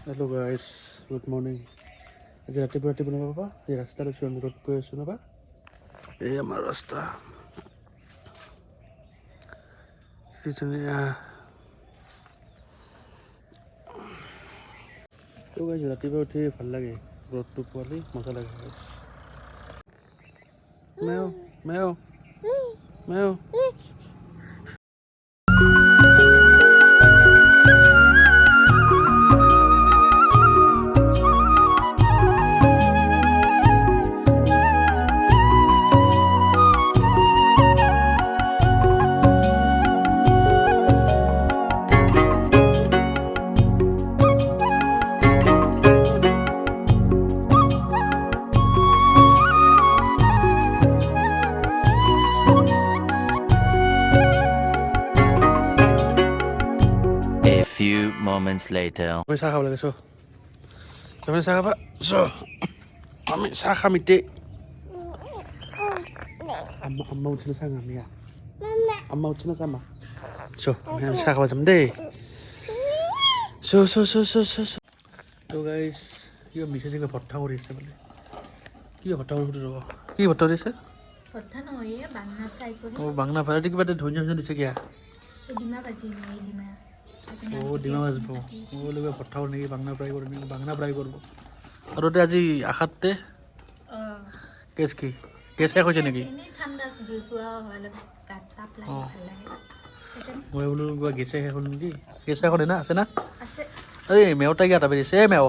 Hello guys, good morning. আজি ৰাতিপুৱা ন পাবা এই ৰাস্তাত আছোঁ আমি ৰ'দ পৰি আছোঁ নবা এই আমাৰ ৰাস্তা কি ধুনীয়া তো গাইজ ৰাতিপুৱা উঠি ভাল লাগে ৰ'দটো পোৱালি মজা লাগে মেও মেও মেও A few moments later. আমি চাহ খাব লাগে চ তুমি চাহ খাবা চ আমি চাহ খাম এতিয়া আম্মা উঠিলে চাহ খাম ইয়া আম্মা উঠিলে চাহ মা চ আমি চাহ খাব যাম দেই চ চ চ চ চ চ তো গাইজ কিবা মিছেছে কিবা ভত্তা কৰি আছে বোলে কিবা ভত্তা কৰি সুধি ৰ'ব কি ভত্তা কৰিছে কথা নহয় বাংলা ফ্ৰাই কৰি অঁ বাংলা ভাড়াতে কিবা এটা ধনিয়া ধনিয়া দিছে কিয়া ডিমা ভাজি এই ডিমা অঁ ডিমা ভাজিব মই বোলো কিবা ভত্তা কৰি নেকি বাংলা ফ্ৰাই কৰি নেকি বাংলা ফ্ৰাই কৰিব আৰু তে আজি আশাতে কেছ কি কেছ শেষ হৈছে নেকি এনেই ঠাণ্ডা জুই পোৱা হয় গাত তাপ লাগে ভাল লাগে মই বোলো কিবা গেছে শেষ হ'ল নেকি গেছ শেষ হ'ল না আছে না আছে এই মেওটা কি এটা বেৰিছে এই মেও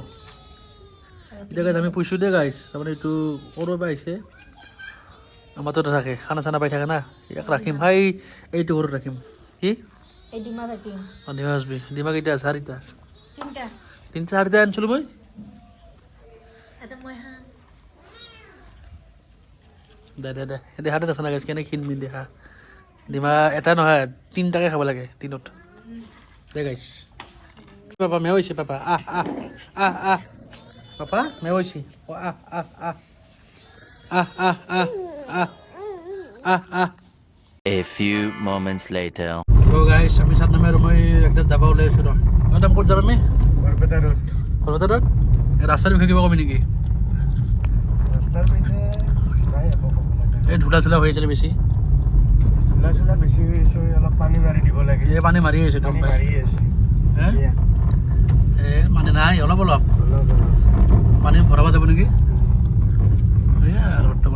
এতিয়া গাইজ আমি পুহিছোঁ দেই গাইজ তাৰমানে এইটো ক'ৰ পৰা আহিছে আমাৰ তাতে থাকে খানা চানা পাই থাকে না ইয়াক ৰাখিম ভাই এইটো ঘৰত ৰাখিম কি এই ডিমা ভাজি অঁ ডিমা ভাজবি ডিমা কেইটা চাৰিটা তিনিটা তিনিটা চাৰিটা আনিছিলোঁ মই এটা মই হা দে দে দে দেখাতে দেখা নাই গাইজ কেনেকৈ কিনবি দেখা ডিমা এটা নহয় তিনিটাকৈ খাব লাগে দিনত দে গাইজ পাপা মেও হৈছে পাপা আহ আহ আহ আহ পাপা মেও হৈছে অঁ আহ আহ আহ আহ আহ আহ আহ আহ আহ A few moments later. তো গাইজ আমি চাত নামে আৰু মই একদম যাব ওলাইছোঁ ৰ একদম ক'ত যাম আমি বৰপেটা ৰোড বৰপেটা ৰোড এই ৰাস্তাৰ বিষয়ে কিবা কবি নেকি ৰাস্তাৰ পিনে নাই একো ক'ব লাগে এই ধূলা চোলা হৈ আছে বেছি ধূলা চোলা বেছি হৈ আছে অলপ পানী মাৰি দিব লাগে এই পানী মাৰি আছে পানী মাৰি আছে হে এয়া, এই মানে নাই অলপ অলপ অলপ অলপ পানী ভৰাব যাব নেকি এয়া ৰ'দটো